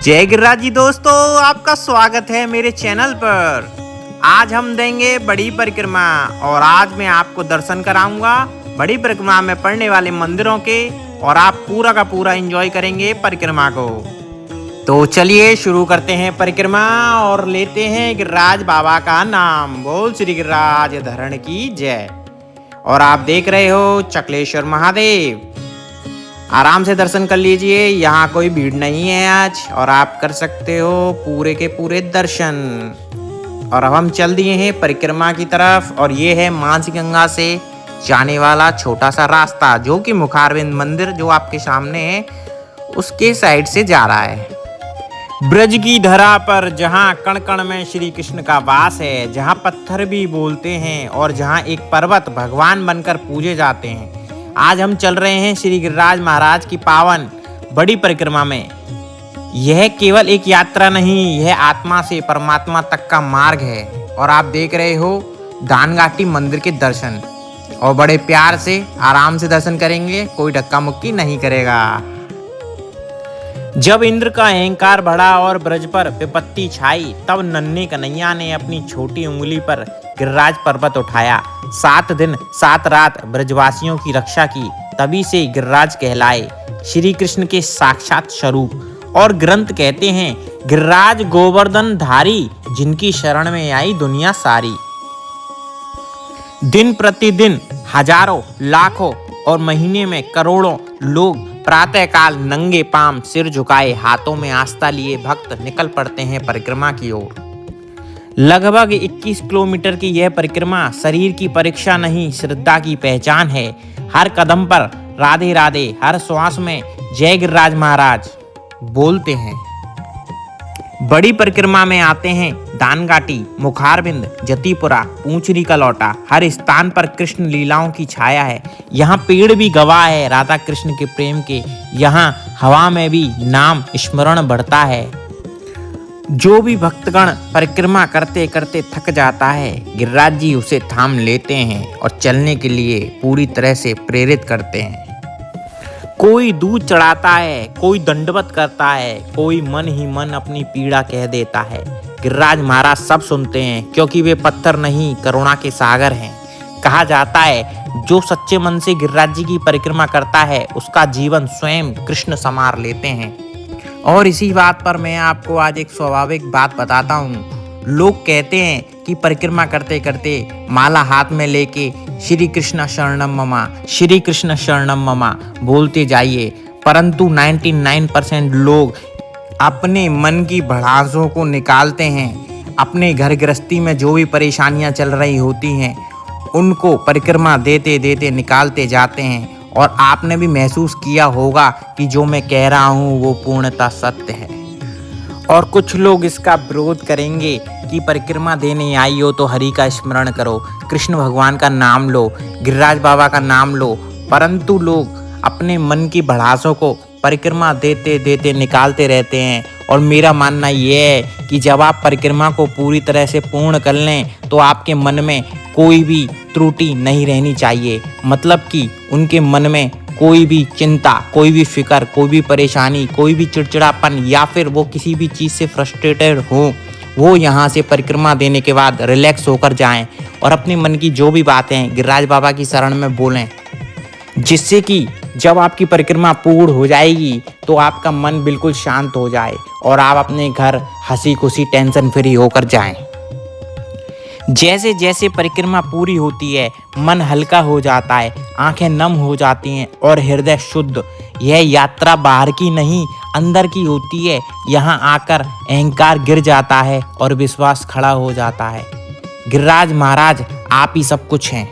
जय गिरिराज जी दोस्तों, आपका स्वागत है मेरे चैनल पर। आज हम देंगे बड़ी परिक्रमा और आज मैं आपको दर्शन कराऊंगा बड़ी परिक्रमा में पड़ने वाले मंदिरों के और आप पूरा का पूरा एंजॉय करेंगे परिक्रमा को। तो चलिए शुरू करते हैं परिक्रमा और लेते हैं गिरिराज बाबा का नाम। बोल श्री गिरिराज धरण की जय। और आप देख रहे हो चकलेश्वर महादेव। आराम से दर्शन कर लीजिए, यहाँ कोई भीड़ नहीं है आज और आप कर सकते हो पूरे के पूरे दर्शन। और अब हम चल दिए हैं परिक्रमा की तरफ और ये है मानसी गंगा से जाने वाला छोटा सा रास्ता जो कि मुखारविंद मंदिर जो आपके सामने है उसके साइड से जा रहा है। ब्रज की धरा पर जहाँ कण कण में श्री कृष्ण का वास है, जहाँ पत्थर भी बोलते हैं और जहाँ एक पर्वत भगवान बनकर पूजे जाते हैं। आज हम चल रहे हैं श्री गिरिराज महाराज की पावन बड़ी परिक्रमा में। यह केवल एक यात्रा नहीं, यह आत्मा से परमात्मा तक का मार्ग है। और आप देख रहे हो दानघाटी मंदिर के दर्शन और बड़े प्यार से आराम से दर्शन करेंगे, कोई धक्का मुक्की नहीं करेगा। जब इंद्र का अहंकार बढ़ा और ब्रज पर विपत्ति छाई, तब नन्हे कन्हैया ने अपनी छोटी उंगली पर गिरिराज पर्वत उठाया। 7 दिन 7 रात ब्रजवासियों की रक्षा की, तभी से गिरिराज कहलाए श्री कृष्ण के साक्षात स्वरूप। और ग्रंथ कहते हैं गिरिराज गोवर्धन धारी, जिनकी शरण में आई दुनिया सारी। दिन प्रतिदिन हजारों लाखों और महीने में करोड़ों लोग प्रातःकाल नंगे पांव सिर झुकाए हाथों में आस्था लिए भक्त निकल पड़ते हैं परिक्रमा की ओर। लगभग 21 किलोमीटर की यह परिक्रमा शरीर की परीक्षा नहीं, श्रद्धा की पहचान है। हर कदम पर राधे राधे, हर श्वास में जय गिरिराज महाराज बोलते हैं। बड़ी परिक्रमा में आते हैं दानघाटी, मुखारविंद, जतिपुरा, पूंचरी का लौटा। हर स्थान पर कृष्ण लीलाओं की छाया है। यहाँ पेड़ भी गवाह है राधा कृष्ण के प्रेम के। यहाँ हवा में भी नाम स्मरण बढ़ता है। जो भी भक्तगण परिक्रमा करते करते थक जाता है, गिरिराज जी उसे थाम लेते हैं और चलने के लिए पूरी तरह से प्रेरित करते हैं। कोई दूध चढ़ाता है, कोई दंडवत करता है, कोई मन ही मन अपनी पीड़ा कह देता है। गिरिराज महाराज सब सुनते हैं क्योंकि वे पत्थर नहीं करुणा के सागर हैं। कहा जाता है जो सच्चे मन से गिरिराज जी की परिक्रमा करता है उसका जीवन स्वयं कृष्ण संवार लेते हैं। और इसी बात पर मैं आपको आज एक स्वाभाविक बात बताता हूँ। लोग कहते हैं कि परिक्रमा करते करते माला हाथ में लेके श्री कृष्ण शरणम ममा, श्री कृष्ण शरणम ममा बोलते जाइए, परंतु 99% लोग अपने मन की भड़ासों को निकालते हैं। अपने घर गृहस्थी में जो भी परेशानियां चल रही होती हैं उनको परिक्रमा देते देते निकालते जाते हैं। और आपने भी महसूस किया होगा कि जो मैं कह रहा हूँ वो पूर्णतः सत्य है। और कुछ लोग इसका विरोध करेंगे कि परिक्रमा देने आई हो तो हरि का स्मरण करो, कृष्ण भगवान का नाम लो, गिरिराज बाबा का नाम लो। परंतु लोग अपने मन की भड़ासों को परिक्रमा देते देते निकालते रहते हैं। और मेरा मानना यह है कि जब आप परिक्रमा को पूरी तरह से पूर्ण कर लें तो आपके मन में कोई भी त्रुटि नहीं रहनी चाहिए। मतलब कि उनके मन में कोई भी चिंता, कोई भी फिक्र, कोई भी परेशानी, कोई भी चिड़चिड़ापन या फिर वो किसी भी चीज़ से फ्रस्ट्रेटेड हो, वो यहाँ से परिक्रमा देने के बाद रिलैक्स होकर जाएं और अपने मन की जो भी बातें गिरिराज बाबा की शरण में बोलें, जिससे कि जब आपकी परिक्रमा पूर्ण हो जाएगी तो आपका मन बिल्कुल शांत हो जाए और आप अपने घर हंसी खुशी टेंशन फ्री होकर जाएं। जैसे जैसे परिक्रमा पूरी होती है मन हल्का हो जाता है, आंखें नम हो जाती हैं और हृदय शुद्ध। यह यात्रा बाहर की नहीं अंदर की होती है। यहाँ आकर अहंकार गिर जाता है और विश्वास खड़ा हो जाता है। गिरिराज महाराज आप ही सब कुछ हैं।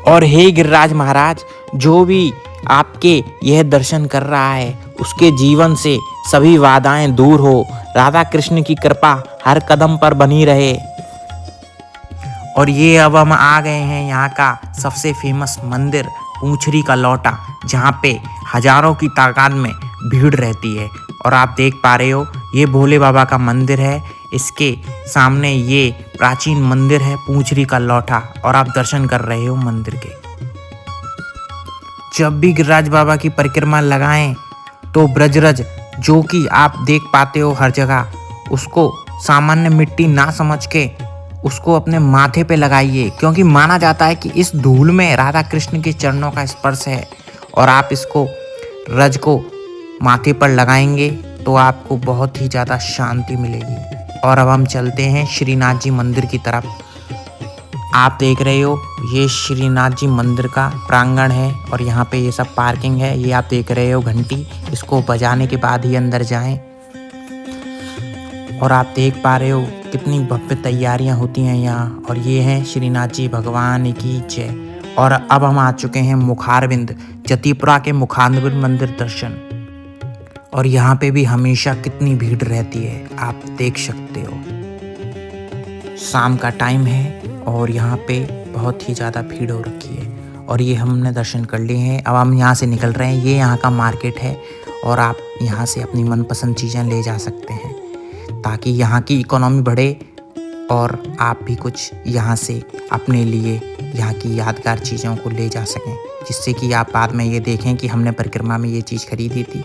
और हे गिरिराज महाराज, जो भी आपके यह दर्शन कर रहा है उसके जीवन से सभी बाधाएं दूर हो, राधा कृष्ण की कृपा हर कदम पर बनी रहे। और ये अब हम आ गए हैं यहाँ का सबसे फेमस मंदिर पूंचरी का लौटा, जहाँ पे हजारों की तादाद में भीड़ रहती है। और आप देख पा रहे हो ये भोले बाबा का मंदिर है। इसके सामने ये प्राचीन मंदिर है पूंचरी का लौटा और आप दर्शन कर रहे हो मंदिर के। जब भी गिरिराज बाबा की परिक्रमा लगाएं तो ब्रजरज जो कि आप देख पाते हो हर जगह, उसको सामान्य मिट्टी ना समझ के उसको अपने माथे पे लगाइए, क्योंकि माना जाता है कि इस धूल में राधा कृष्ण के चरणों का स्पर्श है। और आप इसको रज को माथे पर लगाएंगे तो आपको बहुत ही ज़्यादा शांति मिलेगी। और अब हम चलते हैं श्रीनाथ जी मंदिर की तरफ। आप देख रहे हो ये श्रीनाथ जी मंदिर का प्रांगण है और यहाँ पे ये सब पार्किंग है। ये आप देख रहे हो घंटी, इसको बजाने के बाद ही अंदर जाएं। और आप देख पा रहे हो कितनी भव्य तैयारियां होती हैं यहाँ। और ये है श्रीनाथ जी भगवान की जय। और अब हम आ चुके हैं मुखारविंद, जतीपुरा के मुखारविंद मंदिर दर्शन। और यहाँ पे भी हमेशा कितनी भीड़ रहती है, आप देख सकते हो। शाम का टाइम है और यहाँ पे बहुत ही ज़्यादा भीड़ हो रखी है। और ये हमने दर्शन कर लिए हैं। अब हम यहाँ से निकल रहे हैं। ये यहाँ का मार्केट है और आप यहाँ से अपनी मनपसंद चीज़ें ले जा सकते हैं ताकि यहाँ की इकोनॉमी बढ़े और आप भी कुछ यहाँ से अपने लिए यहाँ की यादगार चीज़ों को ले जा सकें, जिससे कि आप बाद में ये देखें कि हमने परिक्रमा में ये चीज़ खरीदी थी।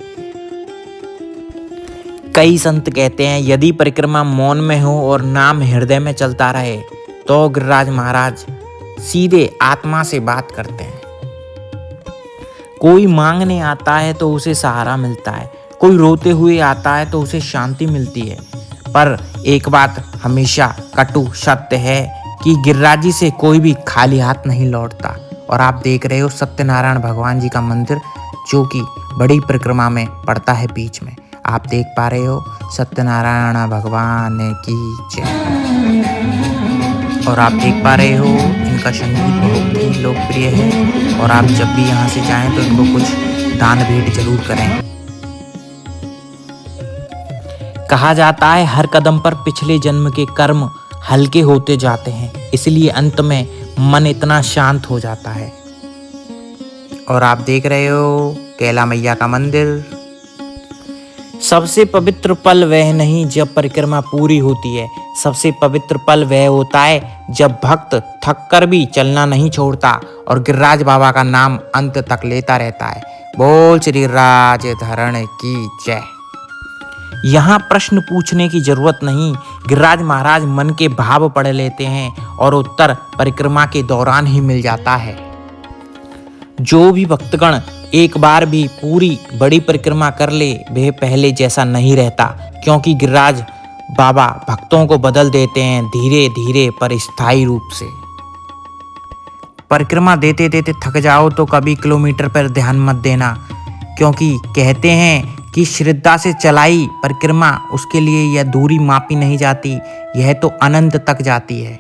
कई संत कहते हैं यदि परिक्रमा मौन में हो और नाम हृदय में चलता रहे तो गिरिराज महाराज सीधे आत्मा से बात करते हैं। कोई मांगने आता है तो उसे सहारा मिलता है, कोई रोते हुए आता है तो उसे शांति मिलती है। पर एक बात हमेशा कटु सत्य है कि गिरिराज जी से कोई भी खाली हाथ नहीं लौटता। और आप देख रहे हो सत्यनारायण भगवान जी का मंदिर, जो कि बड़ी परिक्रमा में पड़ता है बीच में। आप देख पा रहे हो सत्यनारायण भगवान की जय। और आप देख पा रहे हो इनका संगीत बहुत ही लोकप्रिय है। और आप जब भी यहाँ से जाएं तो इनको कुछ दान भेंट जरूर करें। कहा जाता है हर कदम पर पिछले जन्म के कर्म हल्के होते जाते हैं, इसलिए अंत में मन इतना शांत हो जाता है। और आप देख रहे हो कैला मैया का मंदिर। सबसे पवित्र पल वह नहीं जब परिक्रमा पूरी होती है, सबसे पवित्र पल वह होता है जब भक्त थक कर भी चलना नहीं छोड़ता और गिरिराज बाबा का नाम अंत तक लेता रहता है। बोल श्री राज धरण की जय। यहाँ प्रश्न पूछने की जरूरत नहीं, गिरिराज महाराज मन के भाव पढ़ लेते हैं और उत्तर परिक्रमा के दौरान ही मिल जाता है। जो भी भक्तगण एक बार भी पूरी बड़ी परिक्रमा कर ले वह पहले जैसा नहीं रहता, क्योंकि गिरिराज बाबा भक्तों को बदल देते हैं धीरे धीरे पर स्थायी रूप से। परिक्रमा देते देते थक जाओ तो कभी किलोमीटर पर ध्यान मत देना, क्योंकि कहते हैं कि श्रद्धा से चलाई परिक्रमा उसके लिए यह दूरी मापी नहीं जाती, यह तो अनंत तक जाती है।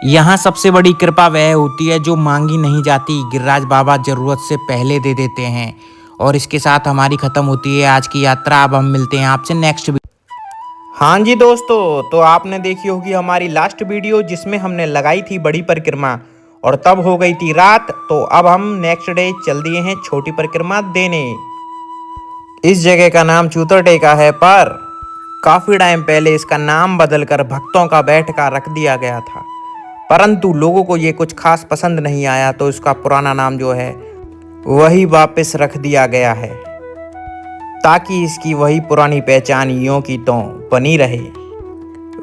यहाँ सबसे बड़ी कृपा वह होती है जो मांगी नहीं जाती, गिरिराज बाबा जरूरत से पहले दे देते हैं। और इसके साथ हमारी खत्म होती है आज की यात्रा। अब हम मिलते हैं आपसे नेक्स्ट वीडियो। हाँ जी दोस्तों, तो आपने देखी होगी हमारी लास्ट वीडियो जिसमें हमने लगाई थी बड़ी परिक्रमा और तब हो गई थी रात। तो अब हम नेक्स्ट डे चल दिए हैं छोटी परिक्रमा देने। इस जगह का नाम चूतर टेका है, पर काफी टाइम पहले इसका नाम बदलकर भक्तों का बैठका रख दिया गया था, परंतु लोगों को ये कुछ खास पसंद नहीं आया तो इसका पुराना नाम जो है वही वापस रख दिया गया है, ताकि इसकी वही पुरानी पहचान यों की त्यों बनी रहे।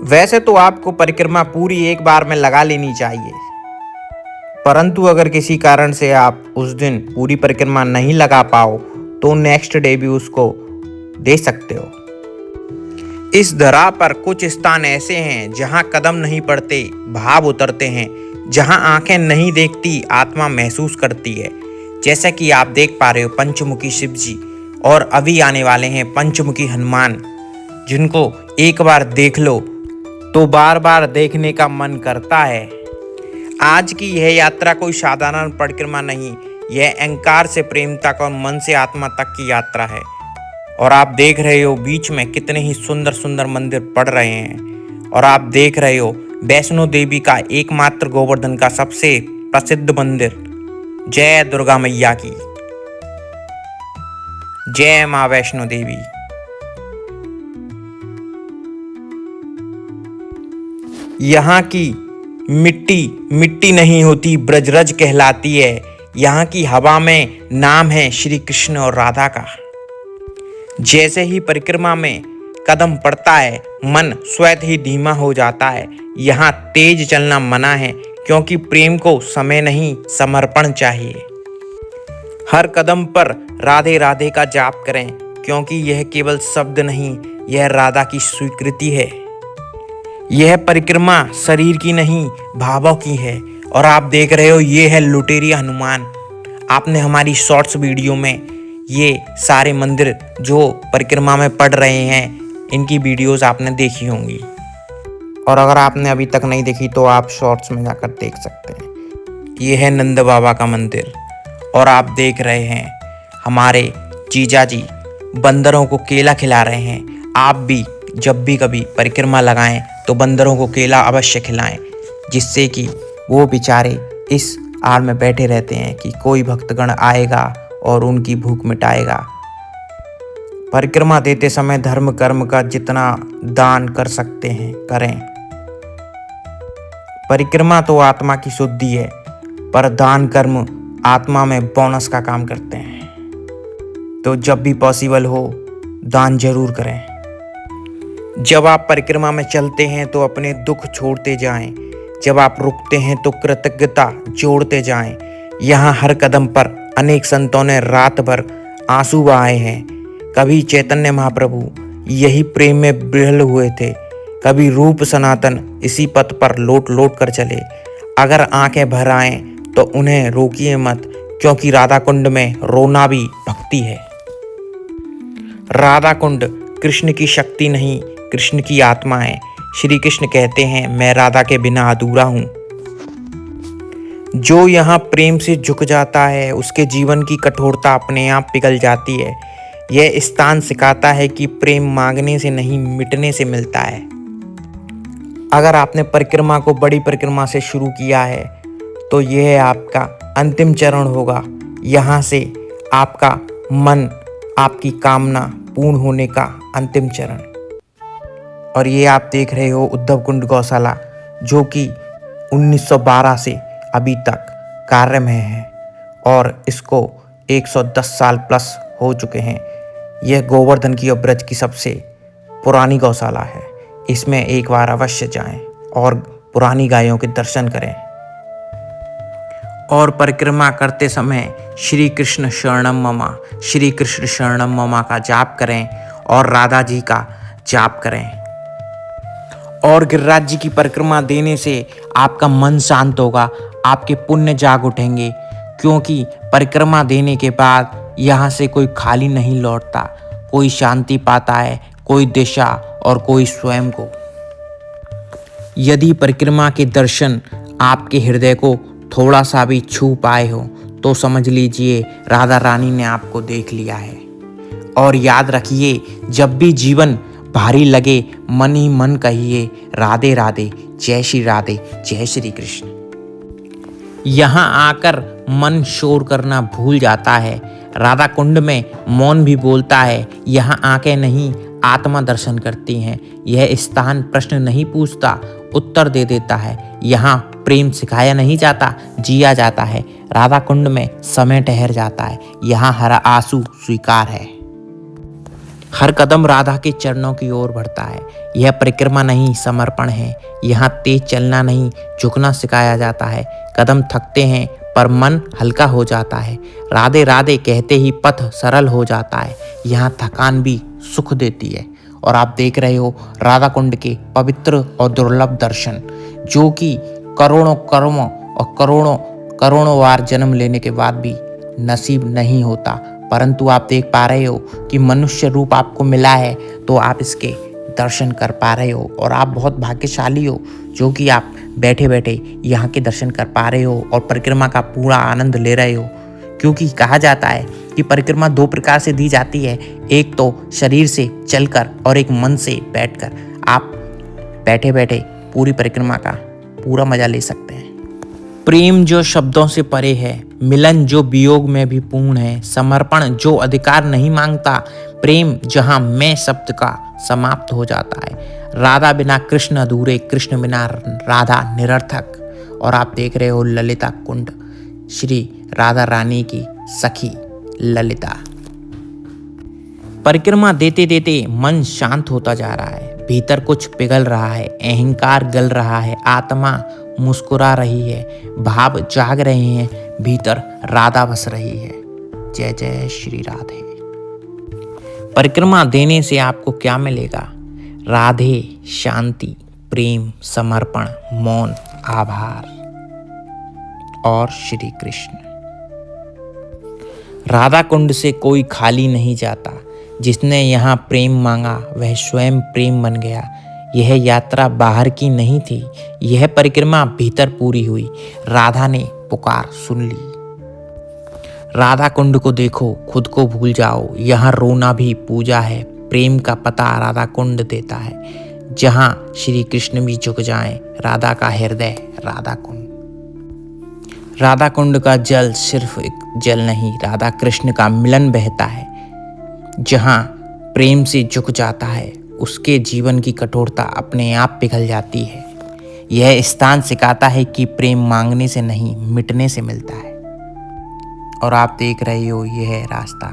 वैसे तो आपको परिक्रमा पूरी एक बार में लगा लेनी चाहिए, परंतु अगर किसी कारण से आप उस दिन पूरी परिक्रमा नहीं लगा पाओ तो नेक्स्ट डे भी उसको दे सकते हो। इस धरा पर कुछ स्थान ऐसे हैं जहां कदम नहीं पड़ते, भाव उतरते हैं, जहां आंखें नहीं देखती, आत्मा महसूस करती है। जैसा कि आप देख पा रहे हो पंचमुखी शिव जी, और अभी आने वाले हैं पंचमुखी हनुमान, जिनको एक बार देख लो तो बार बार देखने का मन करता है। आज की यह यात्रा कोई साधारण परिक्रमा नहीं, यह अहंकार से प्रेम तक और मन से आत्मा तक की यात्रा है। और आप देख रहे हो बीच में कितने ही सुंदर सुंदर मंदिर पड़ रहे हैं। और आप देख रहे हो वैष्णो देवी का एकमात्र गोवर्धन का सबसे प्रसिद्ध मंदिर। जय दुर्गा मैया की जय, मां वैष्णो देवी। यहाँ की मिट्टी मिट्टी नहीं होती, ब्रजरज कहलाती है। यहाँ की हवा में नाम है श्री कृष्ण और राधा का। जैसे ही परिक्रमा में कदम पड़ता है, मन स्वतः ही धीमा हो जाता है। यहाँ तेज चलना मना है, क्योंकि प्रेम को समय नहीं, समर्पण चाहिए। हर कदम पर राधे राधे का जाप करें, क्योंकि यह केवल शब्द नहीं, यह राधा की स्वीकृति है। यह परिक्रमा शरीर की नहीं, भावों की है। और आप देख रहे हो, ये है लुटेरी हनुमान। आपने हमारी शॉर्ट्स वीडियो में ये सारे मंदिर जो परिक्रमा में पड़ रहे हैं, इनकी वीडियोस आपने देखी होंगी। और अगर आपने अभी तक नहीं देखी तो आप शॉर्ट्स में जाकर देख सकते हैं। ये है नंद बाबा का मंदिर। और आप देख रहे हैं हमारे जीजा जी बंदरों को केला खिला रहे हैं। आप भी जब भी कभी परिक्रमा लगाएं तो बंदरों को केला अवश्य खिलाएं, जिससे कि वो बेचारे इस आड़ में बैठे रहते हैं कि कोई भक्तगण आएगा और उनकी भूख मिटाएगा। परिक्रमा देते समय धर्म कर्म का जितना दान कर सकते हैं करें। परिक्रमा तो आत्मा की शुद्धि है, पर दान कर्म आत्मा में बोनस का काम करते हैं। तो जब भी पॉसिबल हो दान जरूर करें। जब आप परिक्रमा में चलते हैं तो अपने दुख छोड़ते जाएं। जब आप रुकते हैं तो कृतज्ञता जोड़ते जाएं। यहाँ हर कदम पर अनेक संतों ने रात भर आंसू बहाए हैं। कभी चैतन्य महाप्रभु यही प्रेम में विह्वल हुए थे, कभी रूप सनातन इसी पथ पर लौट लौट कर चले। अगर आंखें भर आएं तो उन्हें रोकिए मत, क्योंकि राधा कुंड में रोना भी भक्ति है। राधा कुंड कृष्ण की शक्ति नहीं, कृष्ण की आत्मा है। श्री कृष्ण कहते हैं, मैं राधा के बिना अधूरा हूँ। जो यहाँ प्रेम से झुक जाता है, उसके जीवन की कठोरता अपने आप पिघल जाती है। यह स्थान सिखाता है कि प्रेम मांगने से नहीं, मिटने से मिलता है। अगर आपने परिक्रमा को बड़ी परिक्रमा से शुरू किया है तो यह आपका अंतिम चरण होगा। यहाँ से आपका मन, आपकी कामना पूर्ण होने का अंतिम चरण। और ये आप देख रहे हो उद्धव कुंड गौशाला, जो कि 1912 से अभी तक कार्य में है और इसको 110 साल प्लस हो चुके हैं। यह गोवर्धन की और ब्रज की सबसे पुरानी गौशाला है। इसमें एक बार अवश्य जाएं और पुरानी गायों के दर्शन करें। और परिक्रमा करते समय श्री कृष्ण शरणम ममा, श्री कृष्ण शरणम ममा का जाप करें और राधा जी का जाप करें। और गिरिराज जी की परिक्रमा देने से आपका मन शांत होगा, आपके पुण्य जाग उठेंगे, क्योंकि परिक्रमा देने के बाद यहाँ से कोई खाली नहीं लौटता। कोई शांति पाता है, कोई दिशा और कोई स्वयं को। यदि परिक्रमा के दर्शन आपके हृदय को थोड़ा सा भी छू पाए हो तो समझ लीजिए राधा रानी ने आपको देख लिया है। और याद रखिए, जब भी जीवन भारी लगे मन ही मन कहिए राधे राधे, जय श्री राधे, जय श्री कृष्ण। यहाँ आकर मन शोर करना भूल जाता है। राधा कुंड में मौन भी बोलता है। यहाँ आंखें नहीं, आत्मा दर्शन करती हैं। यह स्थान प्रश्न नहीं पूछता, उत्तर दे देता है। यहाँ प्रेम सिखाया नहीं जाता, जिया जाता है। राधा कुंड में समय ठहर जाता है। यहाँ हर आंसू स्वीकार है। हर कदम राधा के चरणों की ओर बढ़ता है। यह परिक्रमा नहीं, समर्पण है। यहाँ तेज चलना नहीं, झुकना सिखाया जाता है। कदम थकते हैं पर मन हल्का हो जाता है। राधे राधे कहते ही पथ सरल हो जाता है। यहाँ थकान भी सुख देती है। और आप देख रहे हो राधा कुंड के पवित्र और दुर्लभ दर्शन, जो कि करोड़ों कर्मों और करोड़ों बार जन्म लेने के बाद भी नसीब नहीं होता। परंतु आप देख पा रहे हो कि मनुष्य रूप आपको मिला है, तो आप इसके दर्शन कर पा रहे हो। और आप बहुत भाग्यशाली हो, जो कि आप बैठे बैठे यहाँ के दर्शन कर पा रहे हो और परिक्रमा का पूरा आनंद ले रहे हो। क्योंकि कहा जाता है कि परिक्रमा दो प्रकार से दी जाती है, एक तो शरीर से चलकर और एक मन से बैठकर। आप बैठे बैठे पूरी परिक्रमा का पूरा मजा ले सकते हैं। प्रेम जो शब्दों से परे है, मिलन जो वियोग में भी पूर्ण है, समर्पण जो अधिकार नहीं मांगता, प्रेम जहां मैं शब्द का समाप्त हो जाता है। राधा बिना कृष्ण अधूरे, कृष्ण बिना राधा निरर्थक। और आप देख रहे हो ललिता कुंड, श्री राधा रानी की सखी ललिता। परिक्रमा देते देते मन शांत होता जा रहा है, भीतर कुछ पिघल रहा है, अहंकार गल रहा है, आत्मा मुस्कुरा रही है, भाव जाग रहे हैं, भीतर राधा बस रही है। जय जय श्री राधे। परिक्रमा देने से आपको क्या मिलेगा? राधे, शांति, प्रेम, समर्पण, मौन, आभार और श्री कृष्ण। राधा कुंड से कोई खाली नहीं जाता। जिसने यहाँ प्रेम मांगा वह स्वयं प्रेम बन गया। यह यात्रा बाहर की नहीं थी, यह परिक्रमा भीतर पूरी हुई। राधा ने पुकार सुन ली। राधा कुंड को देखो, खुद को भूल जाओ। यहाँ रोना भी पूजा है। प्रेम का पता राधा कुंड देता है, जहाँ श्री कृष्ण भी झुक जाएं। राधा का हृदय राधा कुंड। राधा कुंड का जल सिर्फ एक जल नहीं, राधा कृष्ण का मिलन बहता है। जहाँ प्रेम से झुक जाता है, उसके जीवन की कठोरता अपने आप पिघल जाती है। यह स्थान सिखाता है कि प्रेम मांगने से नहीं, मिटने से मिलता है। और आप देख रहे हो, यह रास्ता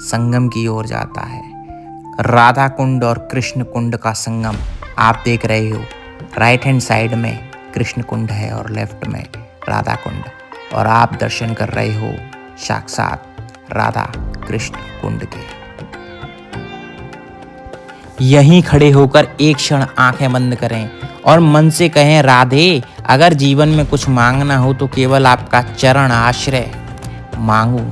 संगम की ओर जाता है। राधा कुंड और कृष्ण कुंड का संगम आप देख रहे हो। राइट हैंड साइड में कृष्ण कुंड है और लेफ्ट में राधा कुंड, और आप दर्शन कर रहे हो साक्षात राधा कृष्ण कुंड के। यहीं खड़े होकर एक क्षण आंखें बंद करें और मन से कहें, राधे, अगर जीवन में कुछ मांगना हो तो केवल आपका चरण आश्रय मांगू।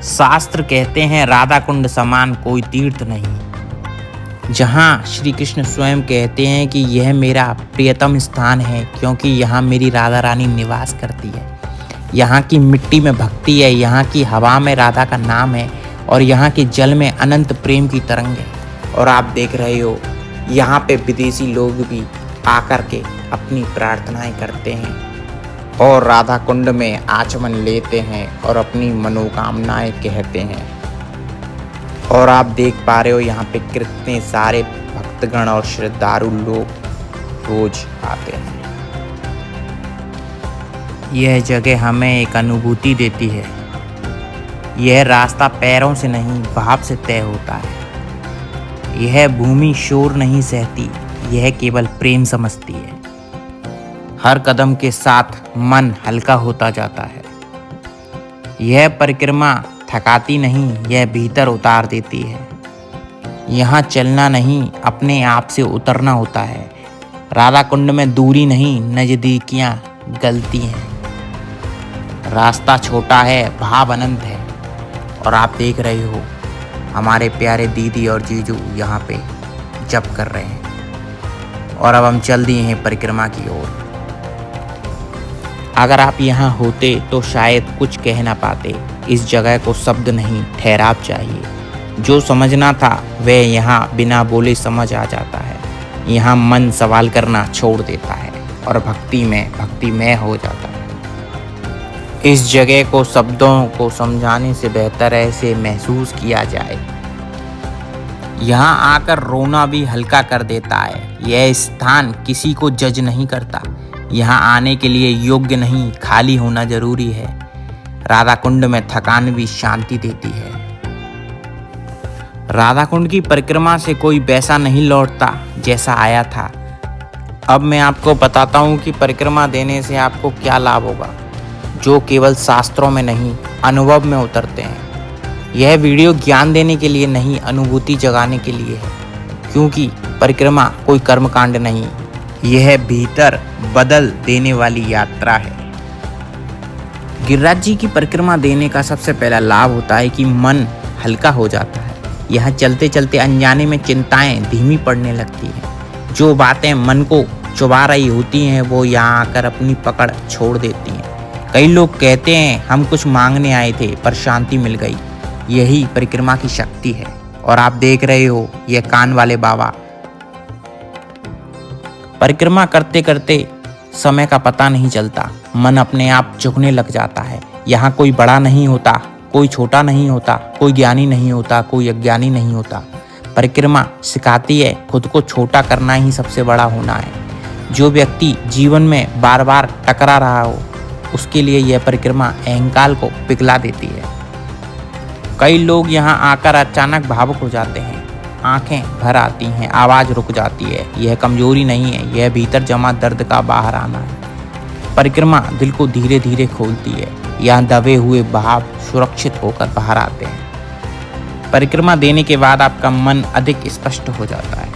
शास्त्र कहते हैं, राधा कुंड समान कोई तीर्थ नहीं। जहां श्री कृष्ण स्वयं कहते हैं कि यह मेरा प्रियतम स्थान है, क्योंकि यहाँ मेरी राधा रानी निवास करती है। यहाँ की मिट्टी में भक्ति है, यहाँ की हवा में राधा का नाम है, और यहाँ के जल में अनंत प्रेम की तरंग है। और आप देख रहे हो, यहाँ पे विदेशी लोग भी आकर के अपनी प्रार्थनाएं करते हैं और राधा कुंड में आचमन लेते हैं और अपनी मनोकामनाएं कहते हैं। और आप देख पा रहे हो, यहाँ पे कितने सारे भक्तगण और श्रद्धालु लोग रोज आते हैं। यह जगह हमें एक अनुभूति देती है। यह रास्ता पैरों से नहीं, भाव से तय होता है। यह भूमि शोर नहीं सहती, यह केवल प्रेम समझती है। हर कदम के साथ मन हल्का होता जाता है। यह परिक्रमा थकाती नहीं, यह भीतर उतार देती है। यहाँ चलना नहीं, अपने आप से उतरना होता है। राधा कुंड में दूरी नहीं, नजदीकियाँ गलती हैं। रास्ता छोटा है, भाव अनंत है। और आप देख रहे हो, हमारे प्यारे दीदी और जीजू यहाँ पे जप कर रहे हैं। और अब हम चल दिए हैं परिक्रमा की ओर। अगर आप यहाँ होते तो शायद कुछ कह ना पाते। इस जगह को शब्द नहीं, ठहराव चाहिए। जो समझना था वह यहाँ बिना बोले समझ आ जाता है। यहाँ मन सवाल करना छोड़ देता है और भक्तिमय हो जाता है। इस जगह को शब्दों को समझाने से बेहतर है इसे महसूस किया जाए। यहाँ आकर रोना भी हल्का कर देता है। यह स्थान किसी को जज नहीं करता। यहाँ आने के लिए योग्य नहीं, खाली होना जरूरी है। राधा कुंड में थकान भी शांति देती है। राधा कुंड की परिक्रमा से कोई वैसा नहीं लौटता जैसा आया था। अब मैं आपको बताता हूँ कि परिक्रमा देने से आपको क्या लाभ होगा, जो केवल शास्त्रों में नहीं, अनुभव में उतरते हैं। यह वीडियो ज्ञान देने के लिए नहीं, अनुभूति जगाने के लिए है। क्योंकि परिक्रमा कोई कर्मकांड नहीं, यह भीतर बदल देने वाली यात्रा है। गिरिराज जी की परिक्रमा देने का सबसे पहला लाभ होता है कि मन हल्का हो जाता है। यहाँ चलते चलते अनजाने में चिंताएं धीमी पड़ने लगती हैं। जो बातें मन को चुभा रही होती हैं वो यहाँ आकर अपनी पकड़ छोड़ देती हैं। कई लोग कहते हैं, हम कुछ मांगने आए थे पर शांति मिल गई। यही परिक्रमा की शक्ति है। और आप देख रहे हो, यह कान वाले बाबा। परिक्रमा करते करते समय का पता नहीं चलता, मन अपने आप झुकने लग जाता है। यहाँ कोई बड़ा नहीं होता, कोई छोटा नहीं होता, कोई ज्ञानी नहीं होता, कोई अज्ञानी नहीं होता। परिक्रमा सिखाती है खुद को छोटा करना ही सबसे बड़ा होना है। जो व्यक्ति जीवन में बार बार टकरा रहा हो, उसके लिए यह परिक्रमा अहंकार को पिघला देती है। कई लोग यहाँ आकर अचानक भावुक हो जाते हैं, आंखें भर आती हैं, आवाज़ रुक जाती है। यह कमजोरी नहीं है, यह भीतर जमा दर्द का बाहर आना है। परिक्रमा दिल को धीरे धीरे खोलती है, यहाँ दबे हुए भाव सुरक्षित होकर बाहर आते हैं। परिक्रमा देने के बाद आपका मन अधिक स्पष्ट हो जाता है।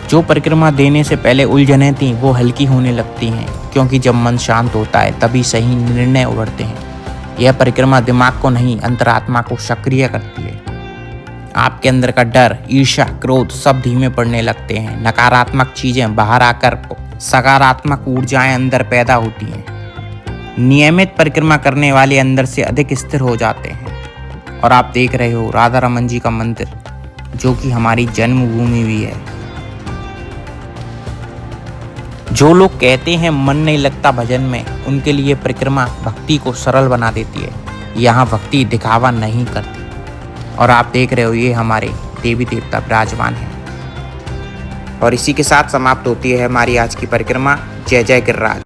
जो परिक्रमा देने से पहले उलझनें थीं वो हल्की होने लगती हैं, क्योंकि जब मन शांत होता है तभी सही निर्णय उभरते हैं। यह परिक्रमा दिमाग को नहीं, अंतरात्मा को सक्रिय करती है। आपके अंदर का डर, ईर्ष्या, क्रोध सब धीमे पड़ने लगते हैं। नकारात्मक चीजें बाहर आकर सकारात्मक ऊर्जाएं अंदर पैदा होती हैं। नियमित परिक्रमा करने वाले अंदर से अधिक स्थिर हो जाते हैं। और आप देख रहे हो राधा रमन जी का मंदिर, जो कि हमारी जन्मभूमि भी है। जो लोग कहते हैं मन नहीं लगता भजन में, उनके लिए परिक्रमा भक्ति को सरल बना देती है। यहाँ भक्ति दिखावा नहीं करती। और आप देख रहे हो ये हमारे देवी देवता विराजमान हैं। और इसी के साथ समाप्त होती है हमारी आज की परिक्रमा। जय जय गिरिराज।